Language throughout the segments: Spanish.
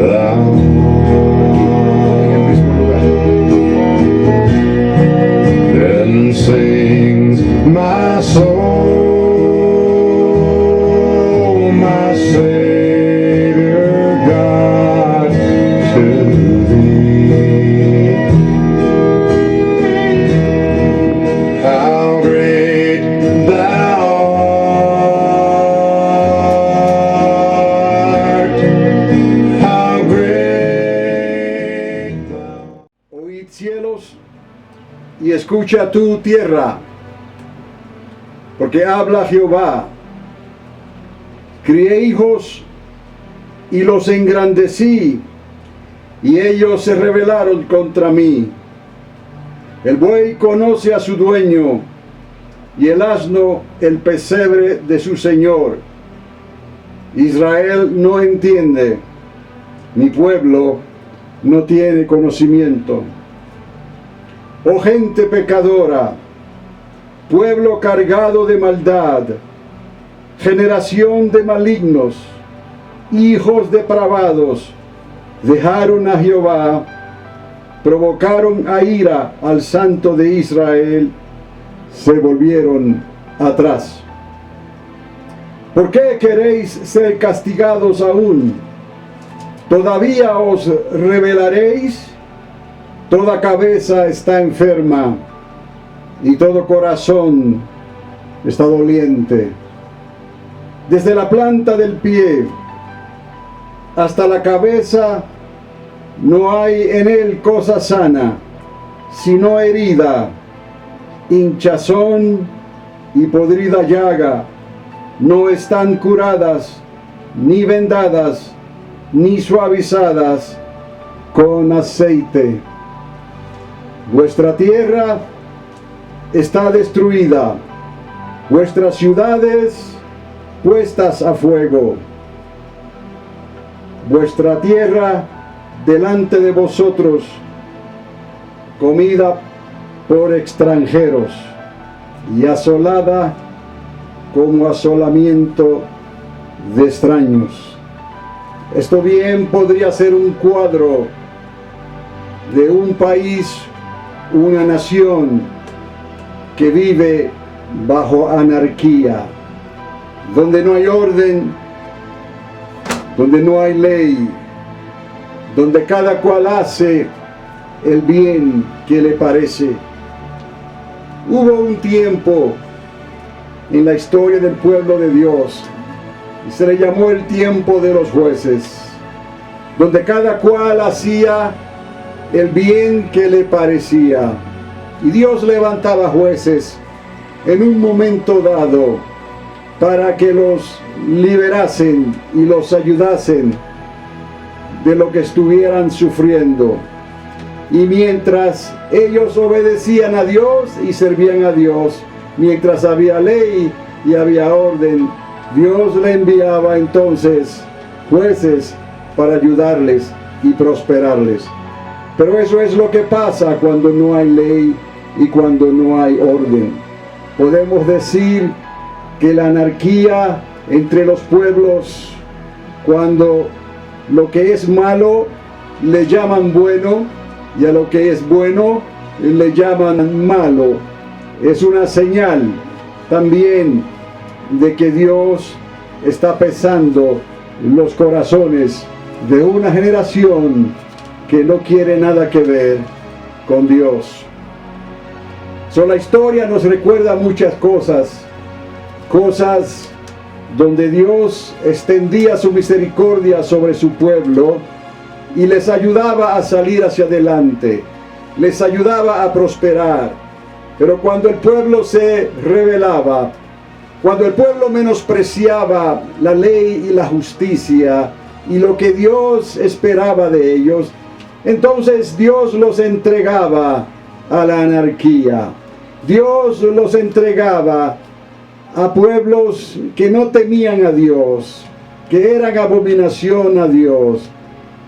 En el mismo lugar. Then sings my soul, my Savior God, to thee. How great thou art, how great thou art. Oíd cielos y escucha tu tierra, porque habla Jehová. Crié hijos y los engrandecí, y ellos se rebelaron contra mí. El buey conoce a su dueño, y el asno el pesebre de su señor. Israel no entiende, mi pueblo no tiene conocimiento. Oh gente pecadora, pueblo cargado de maldad, generación de malignos, hijos depravados, dejaron a Jehová, provocaron a ira al Santo de Israel, se volvieron atrás. ¿Por qué queréis ser castigados aún? ¿Todavía os rebelaréis? Toda cabeza está enferma y todo corazón está doliente. Desde la planta del pie hasta la cabeza no hay en él cosa sana, sino herida, hinchazón y podrida llaga. No están curadas, ni vendadas, ni suavizadas con aceite. Vuestra tierra está destruida, vuestras ciudades puestas a fuego. Vuestra tierra delante de vosotros, comida por extranjeros y asolada como asolamiento de extraños. Esto bien podría ser un cuadro de un país, una nación que vive bajo anarquía, donde no hay orden, donde no hay ley, donde cada cual hace el bien que le parece. Hubo un tiempo en la historia del pueblo de Dios, y se le llamó el tiempo de los jueces, donde cada cual hacía el bien que le parecía, y Dios levantaba jueces en un momento dado para que los liberasen y los ayudasen de lo que estuvieran sufriendo. Y mientras ellos obedecían a Dios y servían a Dios, mientras había ley y había orden, Dios le enviaba entonces jueces para ayudarles y prosperarles. Pero eso es lo que pasa cuando no hay ley y cuando no hay orden. Podemos decir que la anarquía entre los pueblos, cuando lo que es malo le llaman bueno y a lo que es bueno le llaman malo, es una señal también de que Dios está pesando los corazones de una generación que no quiere nada que ver con Dios. La historia nos recuerda muchas cosas donde Dios extendía su misericordia sobre su pueblo y les ayudaba a salir hacia adelante, les ayudaba a prosperar. Pero cuando el pueblo se rebelaba, cuando el pueblo menospreciaba la ley y la justicia y lo que Dios esperaba de ellos, entonces Dios los entregaba a la anarquía. Dios los entregaba a pueblos que no temían a Dios, que eran abominación a Dios.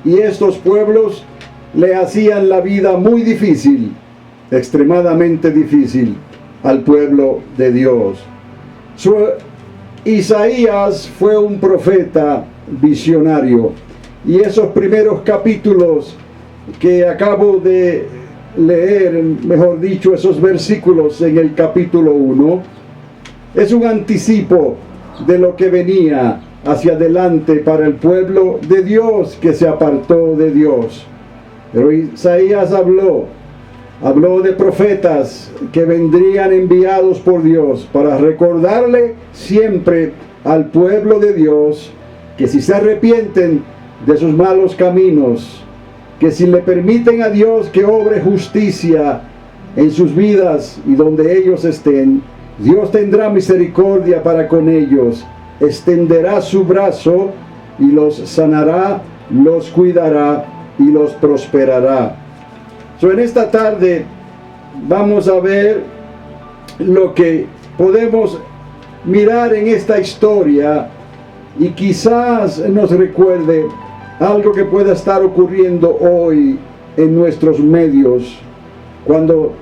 Y estos pueblos le hacían la vida muy difícil, extremadamente difícil al pueblo de Dios. Isaías fue un profeta visionario Y esos primeros capítulos que acabo de leer, mejor dicho, esos versículos en el capítulo 1, es un anticipo de lo que venía hacia adelante para el pueblo de Dios que se apartó de Dios. Pero Isaías habló de profetas que vendrían enviados por Dios para recordarle siempre al pueblo de Dios que si se arrepienten de sus malos caminos, que si le permiten a Dios que obre justicia en sus vidas y donde ellos estén, Dios tendrá misericordia para con ellos, extenderá su brazo y los sanará, los cuidará y los prosperará. En esta tarde vamos a ver lo que podemos mirar en esta historia y quizás nos recuerde algo que pueda estar ocurriendo hoy en nuestros medios, cuando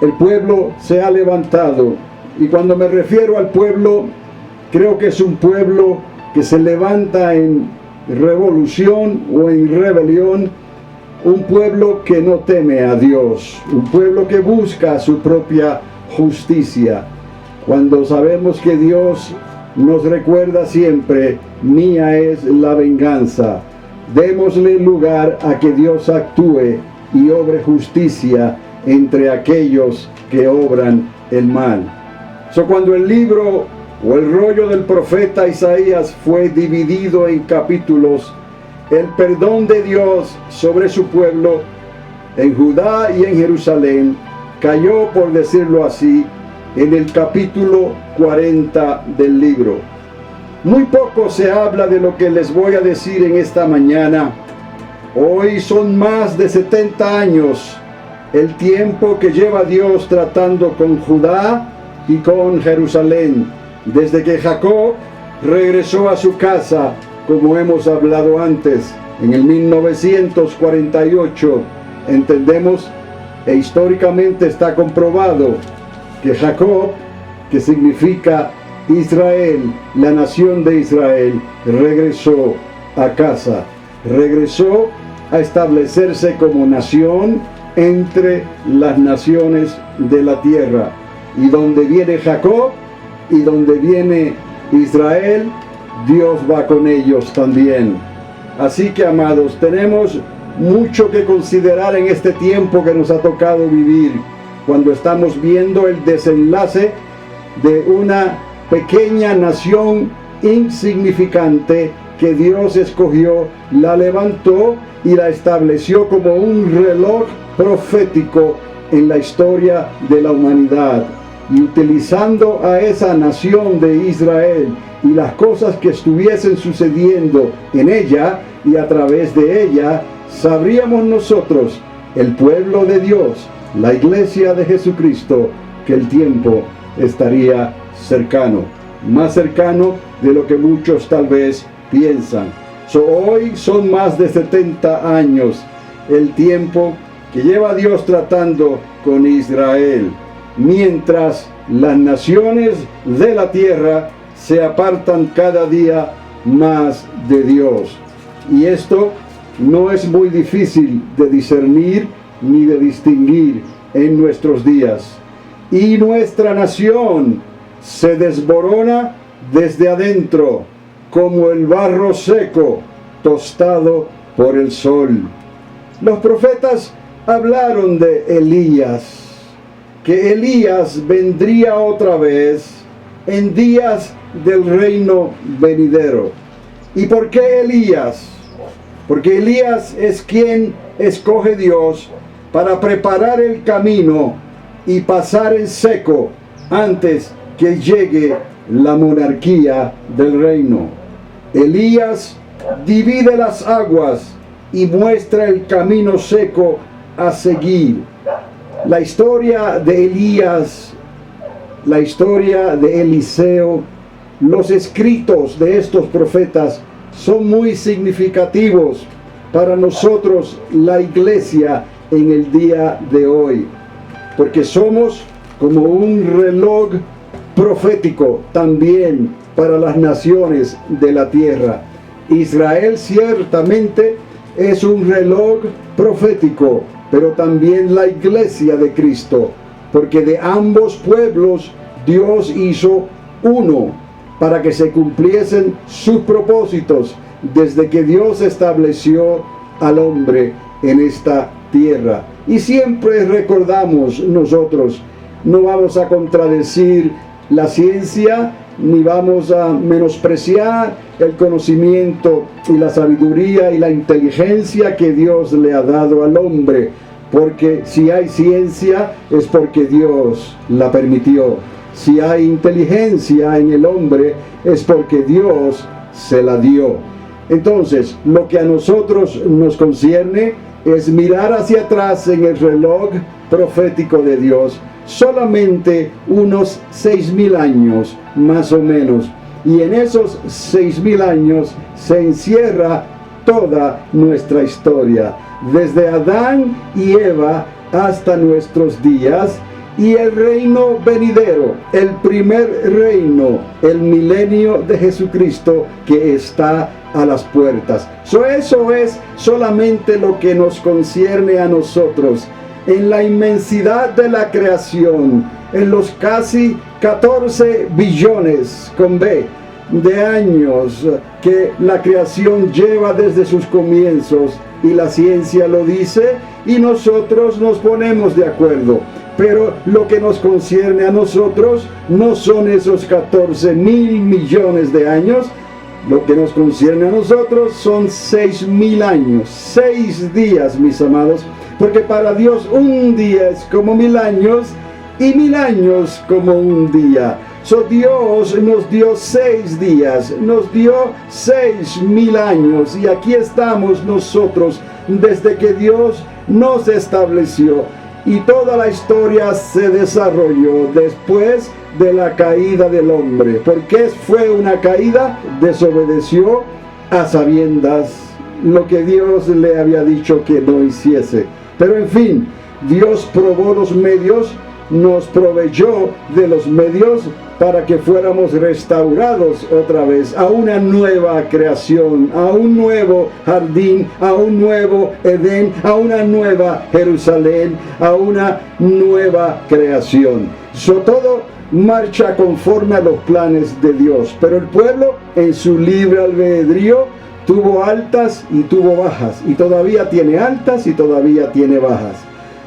el pueblo se ha levantado. Y cuando me refiero al pueblo, creo que es un pueblo que se levanta en revolución o en rebelión, un pueblo que no teme a Dios, un pueblo que busca su propia justicia. Cuando sabemos que Dios nos recuerda siempre, mía es la venganza. Démosle lugar a que Dios actúe y obre justicia entre aquellos que obran el mal. Cuando el libro o el rollo del profeta Isaías fue dividido en capítulos, el perdón de Dios sobre su pueblo en Judá y en Jerusalén cayó, por decirlo así, en el capítulo 40 del libro. Muy poco se habla de lo que les voy a decir en esta mañana. Hoy son más de 70 años el tiempo que lleva Dios tratando con Judá y con Jerusalén, desde que Jacob regresó a su casa, como hemos hablado antes, en el 1948. Entendemos e históricamente está comprobado que Jacob, que significa Israel, la nación de Israel, regresó a casa, regresó a establecerse como nación entre las naciones de la tierra. Y donde viene Jacob y donde viene Israel, Dios va con ellos también. Así que, amados, tenemos mucho que considerar en este tiempo que nos ha tocado vivir, cuando estamos viendo el desenlace de una pequeña nación insignificante que Dios escogió, la levantó y la estableció como un reloj profético en la historia de la humanidad. Y utilizando a esa nación de Israel y las cosas que estuviesen sucediendo en ella y a través de ella, sabríamos nosotros, el pueblo de Dios, la iglesia de Jesucristo, que el tiempo estaría cercano, más cercano de lo que muchos tal vez piensan. Hoy son más de 70 años el tiempo que lleva Dios tratando con Israel, mientras las naciones de la tierra se apartan cada día más de Dios. Y esto no es muy difícil de discernir ni de distinguir en nuestros días. Y nuestra nación se desborona desde adentro, como el barro seco, tostado por el sol. Los profetas hablaron de Elías, que Elías vendría otra vez en días del reino venidero. ¿Y por qué Elías? Porque Elías es quien escoge Dios para preparar el camino y pasar en seco antes que llegue la monarquía del reino. Elías divide las aguas y muestra el camino seco a seguir. La historia de Elías, la historia de Eliseo, los escritos de estos profetas son muy significativos para nosotros, la iglesia, en el día de hoy, porque somos como un reloj profético también para las naciones de la tierra. Israel ciertamente es un reloj profético, pero también la iglesia de Cristo, porque de ambos pueblos Dios hizo uno para que se cumpliesen sus propósitos desde que Dios estableció al hombre en esta tierra. Y siempre recordamos nosotros, no vamos a contradecir la ciencia, ni vamos a menospreciar el conocimiento y la sabiduría y la inteligencia que Dios le ha dado al hombre, porque si hay ciencia es porque Dios la permitió. Si hay inteligencia en el hombre es porque Dios se la dio. Entonces, lo que a nosotros nos concierne es mirar hacia atrás en el reloj profético de Dios, solamente unos 6.000 años, más o menos. Y en esos 6.000 años se encierra toda nuestra historia, desde Adán y Eva hasta nuestros días, y el reino venidero, el primer reino, el milenio de Jesucristo que está a las puertas. Eso es solamente lo que nos concierne a nosotros. En la inmensidad de la creación, en los casi 14 billones con B de años que la creación lleva desde sus comienzos, y la ciencia lo dice, y nosotros nos ponemos de acuerdo. Pero lo que nos concierne a nosotros no son esos 14.000 millones de años. Lo que nos concierne a nosotros son 6.000 años, 6 días, mis amados, porque para Dios un día es como 1.000 años y 1.000 años como un día. Dios nos dio 6 días, nos dio 6.000 años, y aquí estamos nosotros desde que Dios nos estableció. Y toda la historia se desarrolló después de la caída del hombre. ¿Por qué fue una caída? Desobedeció a sabiendas lo que Dios le había dicho que no hiciese. Pero en fin, Dios probó los medios, nos proveyó de los medios para que fuéramos restaurados otra vez a una nueva creación, a un nuevo jardín, a un nuevo Edén, a una nueva Jerusalén, a una nueva creación. Todo marcha conforme a los planes de Dios, pero el pueblo en su libre albedrío tuvo altas y tuvo bajas, y todavía tiene altas y todavía tiene bajas.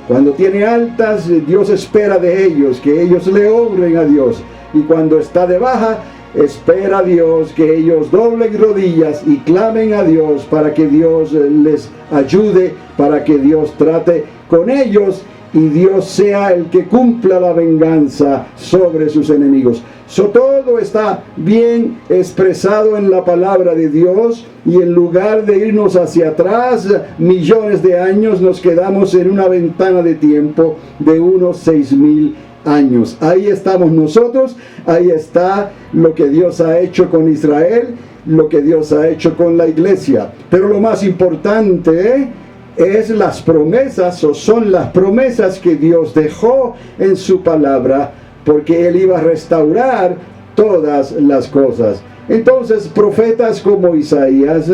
Cuando tiene altas, Dios espera de ellos que ellos le honren a Dios, y cuando está de baja, espera a Dios que ellos doblen rodillas y clamen a Dios para que Dios les ayude, para que Dios trate con ellos y Dios sea el que cumpla la venganza sobre sus enemigos. Todo está bien expresado en la palabra de Dios, y en lugar de irnos hacia atrás millones de años, nos quedamos en una ventana de tiempo de unos 6.000 años. Ahí estamos nosotros, ahí está lo que Dios ha hecho con Israel, lo que Dios ha hecho con la iglesia. Pero lo más importante es las promesas, o son las promesas que Dios dejó en su palabra, porque Él iba a restaurar todas las cosas. Entonces, profetas como Isaías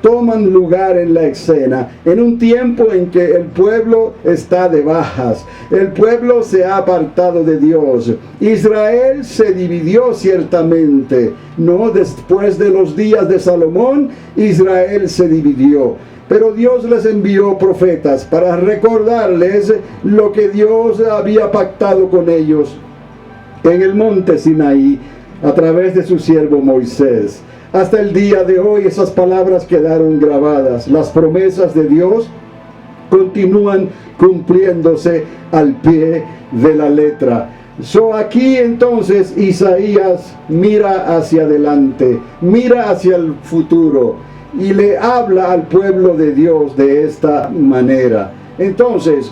toman lugar en la escena, en un tiempo en que el pueblo está de bajas, el pueblo se ha apartado de Dios. Israel se dividió ciertamente, ¿no? Después de los días de Salomón, Israel se dividió. Pero Dios les envió profetas para recordarles lo que Dios había pactado con ellos en el monte Sinaí, a través de su siervo Moisés. Hasta el día de hoy esas palabras quedaron grabadas. Las promesas de Dios continúan cumpliéndose al pie de la letra. Aquí entonces Isaías mira hacia adelante, mira hacia el futuro, y le habla al pueblo de Dios de esta manera. Entonces,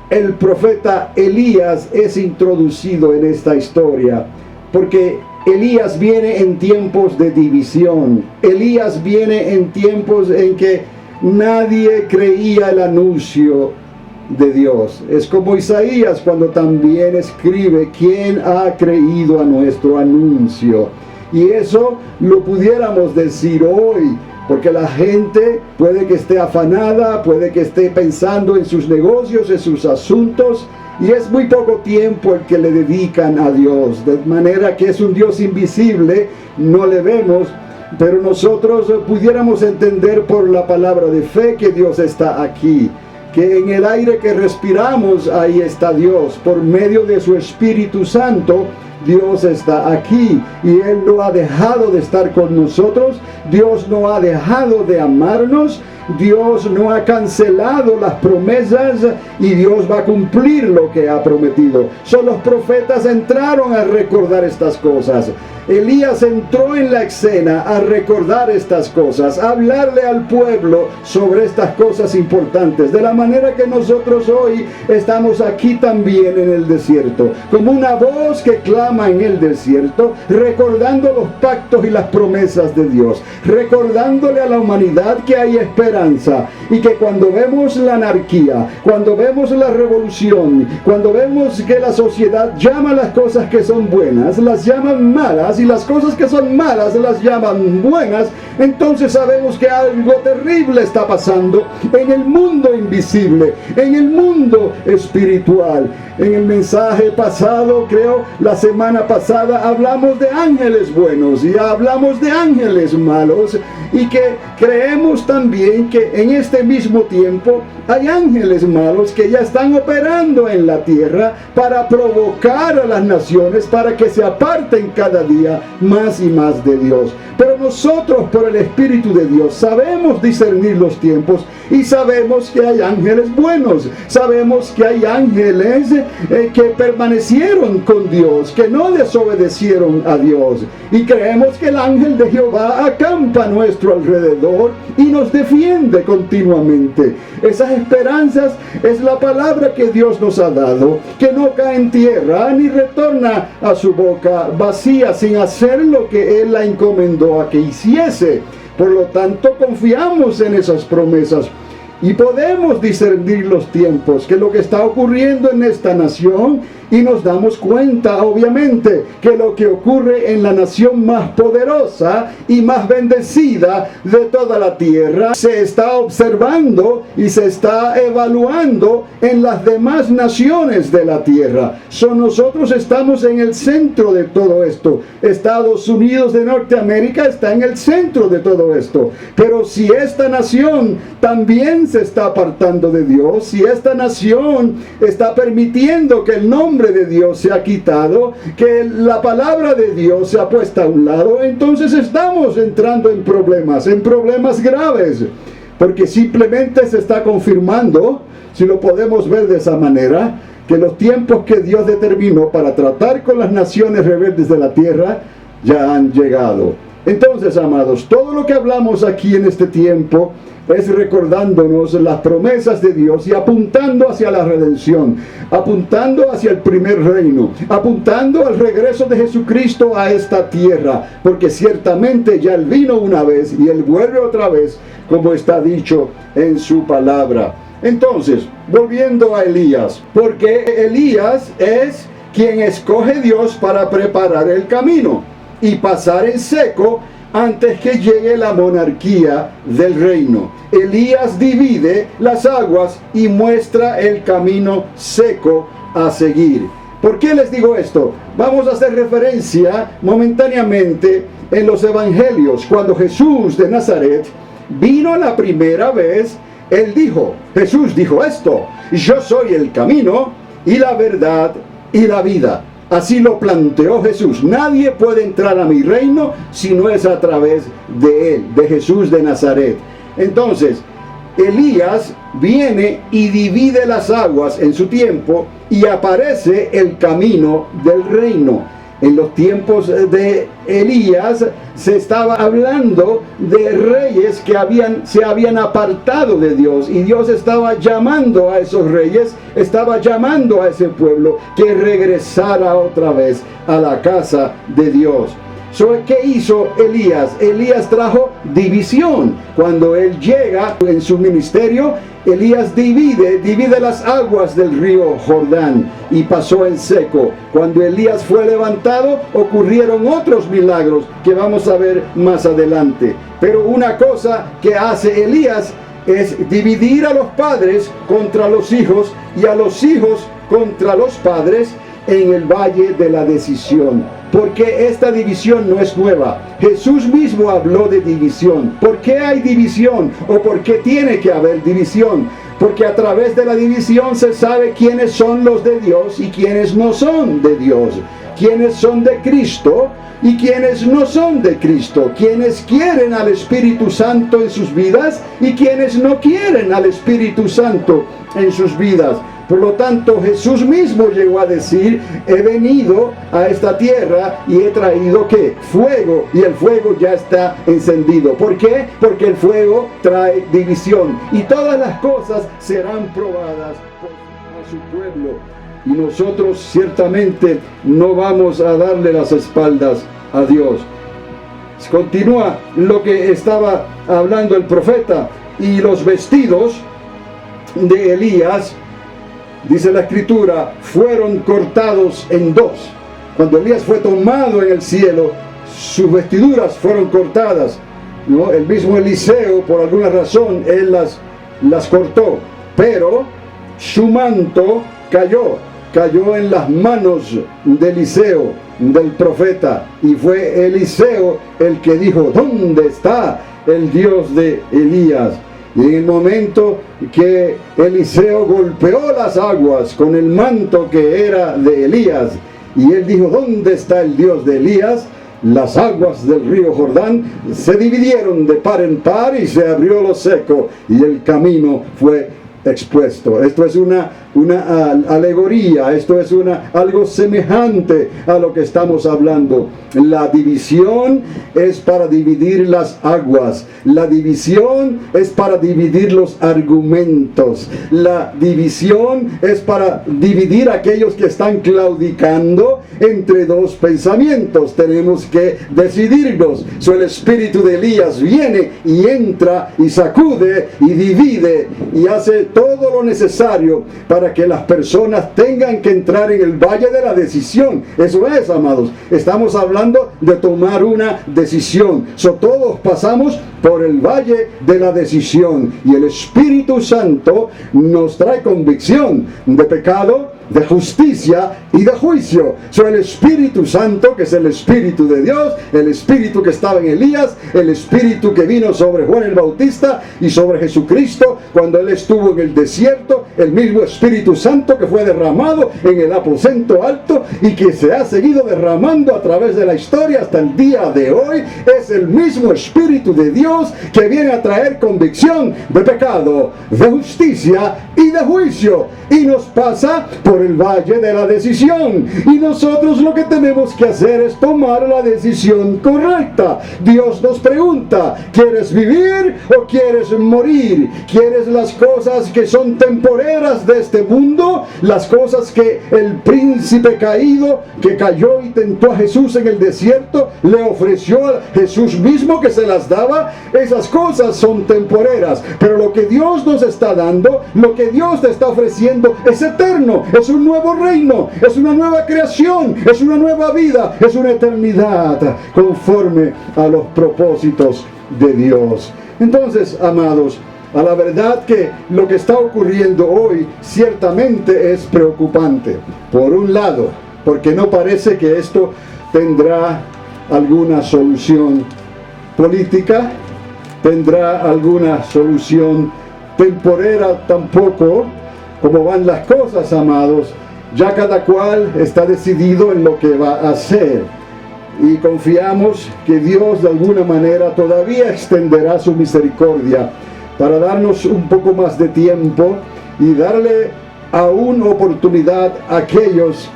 el profeta Elías es introducido en esta historia, porque Elías viene en tiempos de división. Elías viene en tiempos en que nadie creía el anuncio de Dios. Es como Isaías cuando también escribe: ¿quién ha creído a nuestro anuncio? Y eso lo pudiéramos decir hoy, porque la gente puede que esté afanada, puede que esté pensando en sus negocios, en sus asuntos, y es muy poco tiempo el que le dedican a Dios, de manera que es un Dios invisible, no le vemos, pero nosotros pudiéramos entender por la palabra de fe que Dios está aquí, que en el aire que respiramos ahí está Dios, por medio de su Espíritu Santo. Dios está aquí y Él no ha dejado de estar con nosotros. Dios no ha dejado de amarnos. Dios no ha cancelado las promesas y Dios va a cumplir lo que ha prometido. Los profetas entraron a recordar estas cosas. Elías entró en la escena a recordar estas cosas, a hablarle al pueblo sobre estas cosas importantes, de la manera que nosotros hoy estamos aquí también en el desierto, como una voz que clama en el desierto, recordando los pactos y las promesas de Dios, recordándole a la humanidad que hay esperanza y que cuando vemos la anarquía, cuando vemos la revolución, cuando vemos que la sociedad llama las cosas que son buenas, las llaman malas, y las cosas que son malas las llaman buenas, entonces sabemos que algo terrible está pasando en el mundo invisible, en el mundo espiritual. En el mensaje pasado, creo, la semana pasada, hablamos de ángeles buenos y hablamos de ángeles malos, y que creemos también que en este mismo tiempo hay ángeles malos que ya están operando en la tierra para provocar a las naciones para que se aparten cada día más y más de Dios. Pero nosotros, por el Espíritu de Dios, sabemos discernir los tiempos y sabemos que hay ángeles buenos, sabemos que hay ángeles que permanecieron con Dios, que no desobedecieron a Dios, y creemos que el ángel de Jehová acampa a nuestro alrededor y nos defiende continuamente. Esas esperanzas es la palabra que Dios nos ha dado, que no cae en tierra ni retorna a su boca vacía sin hacer lo que Él la encomendó a que hiciese. Por lo tanto, confiamos en esas promesas y podemos discernir los tiempos, que lo que está ocurriendo en esta nación, y nos damos cuenta, obviamente, que lo que ocurre en la nación más poderosa y más bendecida de toda la tierra se está observando y se está evaluando en las demás naciones de la tierra. Nosotros estamos en el centro de todo esto. Estados Unidos de Norteamérica está en el centro de todo esto. Pero si esta nación también se está apartando de Dios, si esta nación está permitiendo que el nombre de Dios se ha quitado, que la palabra de Dios se ha puesto a un lado, entonces estamos entrando en problemas graves, porque simplemente se está confirmando, si lo podemos ver de esa manera, que los tiempos que Dios determinó para tratar con las naciones rebeldes de la tierra ya han llegado. Entonces, amados, todo lo que hablamos aquí en este tiempo es recordándonos las promesas de Dios y apuntando hacia la redención, apuntando hacia el primer reino, apuntando al regreso de Jesucristo a esta tierra, porque ciertamente ya Él vino una vez y Él vuelve otra vez, como está dicho en su palabra. Entonces, volviendo a Elías, porque Elías es quien escoge Dios para preparar el camino y pasar en seco antes que llegue la monarquía del reino. Elías divide las aguas y muestra el camino seco a seguir. ¿Por qué les digo esto? Vamos a hacer referencia momentáneamente en los evangelios. Cuando Jesús de Nazaret vino la primera vez, Jesús dijo esto: yo soy el camino y la verdad y la vida. Así lo planteó Jesús. Nadie puede entrar a mi reino si no es a través de Él, de Jesús de Nazaret. Entonces, Elías viene y divide las aguas en su tiempo y aparece el camino del reino. En los tiempos de Elías se estaba hablando de reyes que se habían apartado de Dios, y Dios estaba llamando a esos reyes, estaba llamando a ese pueblo que regresara otra vez a la casa de Dios. ¿Qué hizo Elías? Elías trajo división. Cuando él llega en su ministerio, Elías divide las aguas del río Jordán y pasó en seco. Cuando Elías fue levantado, ocurrieron otros milagros que vamos a ver más adelante. Pero una cosa que hace Elías es dividir a los padres contra los hijos y a los hijos contra los padres en el valle de la decisión. Porque esta división no es nueva. Jesús mismo habló de división. ¿Por qué hay división? ¿O por qué tiene que haber división? Porque a través de la división se sabe quiénes son los de Dios y quiénes no son de Dios. Quiénes son de Cristo y quienes no son de Cristo, quienes quieren al Espíritu Santo en sus vidas y quienes no quieren al Espíritu Santo en sus vidas. Por lo tanto, Jesús mismo llegó a decir: he venido a esta tierra y he traído ¿qué? Fuego, y el fuego ya está encendido. ¿Por qué? Porque el fuego trae división y todas las cosas serán probadas a su pueblo. Y nosotros ciertamente no vamos a darle las espaldas a Dios. Continúa lo que estaba hablando el profeta. Y los vestidos de Elías, dice la escritura, fueron cortados en dos. Cuando Elías fue tomado en el cielo, sus vestiduras fueron cortadas, ¿no? El mismo Eliseo, por alguna razón, él las cortó, pero su manto cayó en las manos de Eliseo, del profeta, y fue Eliseo el que dijo: ¿dónde está el Dios de Elías? Y en el momento que Eliseo golpeó las aguas con el manto que era de Elías, y él dijo: ¿dónde está el Dios de Elías?, las aguas del río Jordán se dividieron de par en par y se abrió lo seco y el camino fue expuesto. Esto es una alegoría, esto es algo semejante a lo que estamos hablando. La división es para dividir las aguas, la división es para dividir los argumentos, la división es para dividir a aquellos que están claudicando entre dos pensamientos. Tenemos que decidirnos. El espíritu de Elías viene y entra y sacude y divide y hace todo lo necesario para que las personas tengan que entrar en el valle de la decisión. Eso es, amados. Estamos hablando de tomar una decisión. Todos pasamos por el valle de la decisión y el Espíritu Santo nos trae convicción de pecado, de justicia y de juicio. El Espíritu Santo, que es el Espíritu de Dios, el Espíritu que estaba en Elías, el Espíritu que vino sobre Juan el Bautista y sobre Jesucristo cuando Él estuvo en el desierto, el mismo Espíritu Santo que fue derramado en el aposento alto y que se ha seguido derramando a través de la historia hasta el día de hoy, es el mismo Espíritu de Dios que viene a traer convicción de pecado, de justicia y de juicio, y nos pasa por el valle de la decisión. Y nosotros lo que tenemos que hacer es tomar la decisión correcta. Dios nos pregunta: ¿quieres vivir o quieres morir? ¿Quieres las cosas que son temporeras de este mundo? Las cosas que el príncipe caído, que cayó y tentó a Jesús en el desierto, le ofreció a Jesús mismo que se las daba. Esas cosas son temporeras, pero lo que Dios nos está dando, lo que Dios te está ofreciendo, es eterno. Es un nuevo reino, es una nueva creación, es una nueva vida, es una eternidad conforme a los propósitos de Dios. Entonces, amados, a la verdad que lo que está ocurriendo hoy ciertamente es preocupante. Por un lado, porque no parece que esto tendrá alguna solución política, tendrá alguna solución temporera tampoco. Como van las cosas, amados, ya cada cual está decidido en lo que va a hacer. Y confiamos que Dios de alguna manera todavía extenderá su misericordia para darnos un poco más de tiempo y darle aún oportunidad a aquellos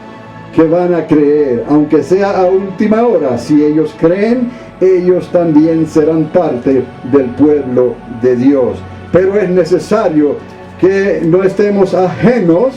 que van a creer, aunque sea a última hora. Si ellos creen, ellos también serán parte del pueblo de Dios. Pero es necesario que no estemos ajenos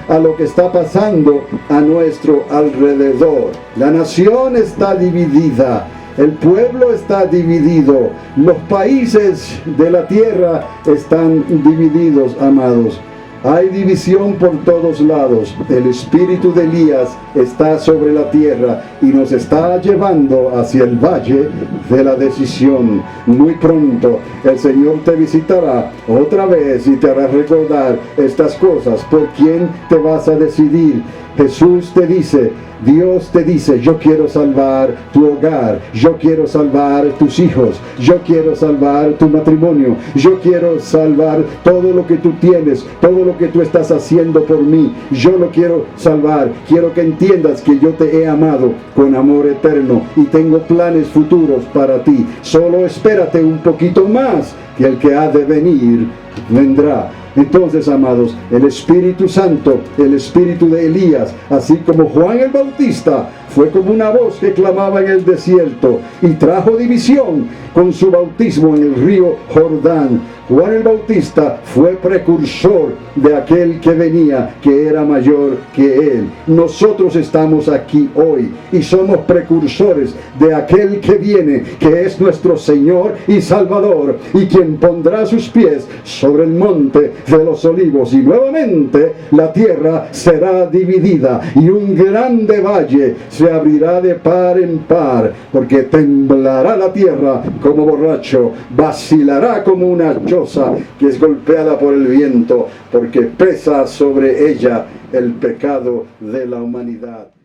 a lo que está pasando a nuestro alrededor. La nación está dividida. El pueblo está dividido. Los países de la tierra están divididos, amados. Hay división por todos lados. El espíritu de Elías está sobre la tierra y nos está llevando hacia el valle de la decisión. Muy pronto el Señor te visitará otra vez y te hará recordar estas cosas. ¿Por quién te vas a decidir? Jesús te dice, Dios te dice, yo quiero salvar tu hogar, yo quiero salvar tus hijos, yo quiero salvar tu matrimonio, yo quiero salvar todo lo que tú tienes, todo lo que tú estás haciendo por mí, yo lo quiero salvar. Quiero que entiendas que yo te he amado con amor eterno y tengo planes futuros para ti. Solo espérate un poquito más, que el que ha de venir vendrá. Entonces, amados, el Espíritu Santo, el Espíritu de Elías, así como Juan el Bautista, fue como una voz que clamaba en el desierto y trajo división con su bautismo en el río Jordán. Juan el Bautista fue precursor de aquel que venía, que era mayor que él. Nosotros estamos aquí hoy y somos precursores de aquel que viene, que es nuestro Señor y Salvador, y quien pondrá sus pies sobre el monte de los olivos, y nuevamente la tierra será dividida y un grande valle se abrirá de par en par, porque temblará la tierra como borracho, vacilará como una choza que es golpeada por el viento, porque pesa sobre ella el pecado de la humanidad.